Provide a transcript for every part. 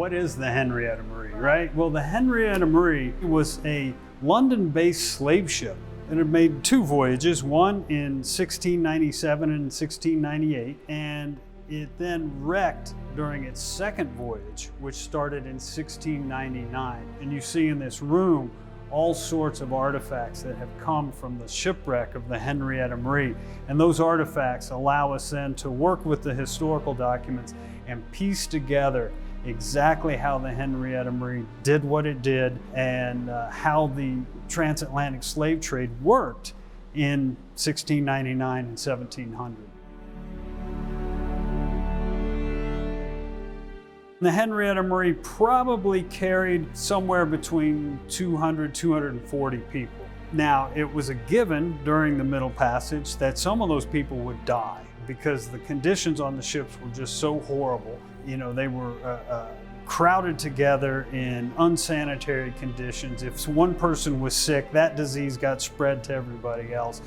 what is the Henrietta Marie, right? Well, the Henrietta Marie was a London-based slave ship. It had made two voyages, one in 1697 and 1698, and it then wrecked during its second voyage, which started in 1699. And you see in this room all sorts of artifacts that have come from the shipwreck of the Henrietta Marie. And those artifacts allow us then to work with the historical documents and piece together exactly how the Henrietta Marie did what it did and how the transatlantic slave trade worked in 1699 and 1700. The Henrietta Marie probably carried somewhere between 200, 240 people. Now, it was a given during the Middle Passage that some of those people would die because the conditions on the ships were just so horrible. You know, they were crowded together in unsanitary conditions. If one person was sick, that disease got spread to everybody else.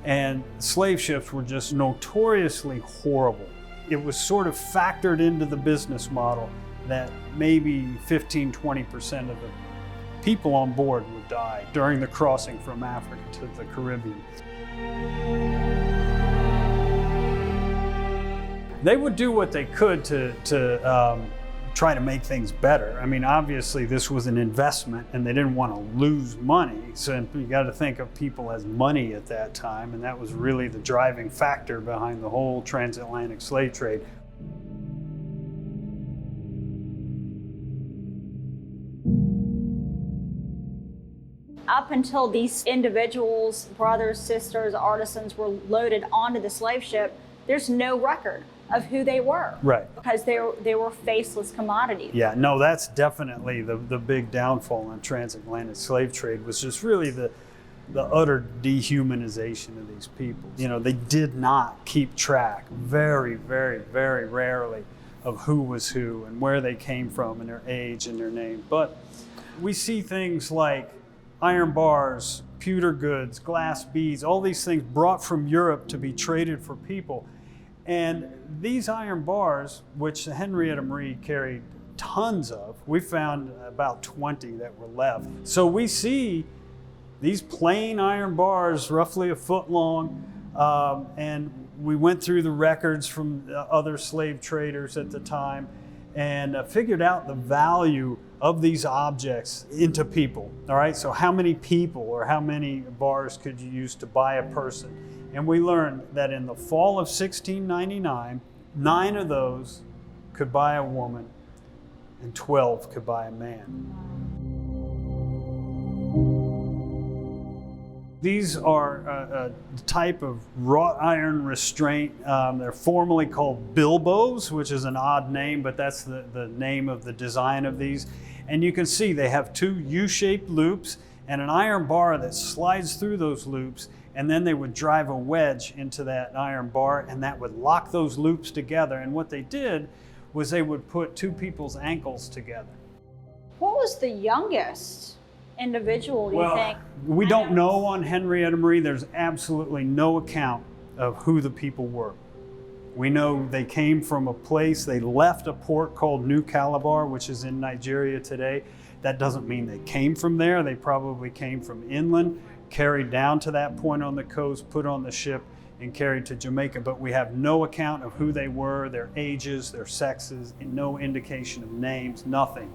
And slave ships were just notoriously horrible. It was sort of factored into the business model that maybe 15–20% of the people on board would die during the crossing from Africa to the Caribbean. They would do what they could to try to make things better. I mean, obviously this was an investment and they didn't want to lose money. So you got to think of people as money at that time, and that was really the driving factor behind the whole transatlantic slave trade. Up until these individuals, brothers, sisters, artisans were loaded onto the slave ship, there's no record of who they were. Right. Because they were faceless commodities. Yeah, no, that's definitely the big downfall in transatlantic slave trade, was just really the utter dehumanization of these people. You know, they did not keep track, very, very, very rarely, of who was who and where they came from and their age and their name. But we see things like iron bars, pewter goods, glass beads, all these things brought from Europe to be traded for people. And these iron bars, which the Henrietta Marie carried tons of, we found about 20 that were left. So we see these plain iron bars, roughly a foot long, and we went through the records from other slave traders at the time and figured out the value of these objects into people. All right, so how many people or how many bars could you use to buy a person? And we learned that in the fall of 1699, 9 of those could buy a woman and 12 could buy a man. These are a type of wrought iron restraint. They're formally called bilboes, which is an odd name, but that's the name of the design of these. And you can see they have 2 U-shaped loops and an iron bar that slides through those loops, and then they would drive a wedge into that iron bar and that would lock those loops together. And what they did was they would put 2 people's ankles together. What was the youngest individual, do you think? We don't know on Henrietta Marie. There's absolutely no account of who the people were. We know they came from a place, they left a port called New Calabar, which is in Nigeria today. That doesn't mean they came from there. They probably came from inland, carried down to that point on the coast, put on the ship, and carried to Jamaica. But we have no account of who they were, their ages, their sexes, and no indication of names, nothing.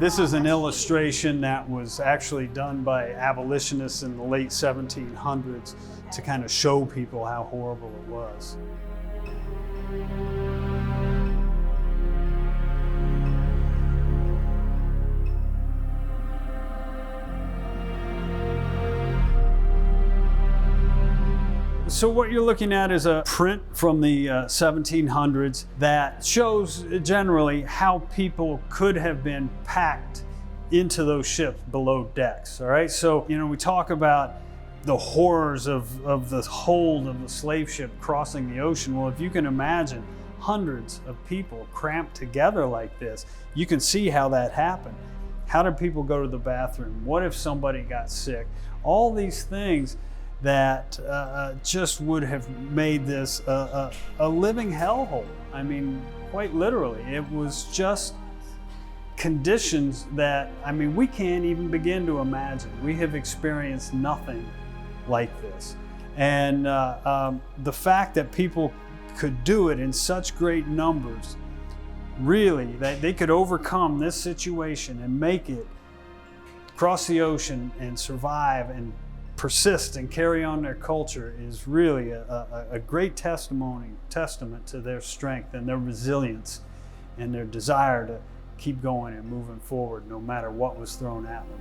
This is an illustration that was actually done by abolitionists in the late 1700s to kind of show people how horrible it was. So what you're looking at is a print from the 1700s that shows generally how people could have been packed into those ships below decks, all right? So, you know, we talk about the horrors of the hold of the slave ship crossing the ocean. Well, if you can imagine hundreds of people cramped together like this. You can see how that happened. How did people go to the bathroom? What if somebody got sick? All these things that just would have made this a living hellhole. I mean, quite literally. It was just conditions that, I mean, we can't even begin to imagine. We have experienced nothing like this. And the fact that people could do it in such great numbers, really, that they could overcome this situation and make it cross the ocean and survive and persist and carry on their culture, is really a great testament to their strength and their resilience and their desire to keep going and moving forward no matter what was thrown at them.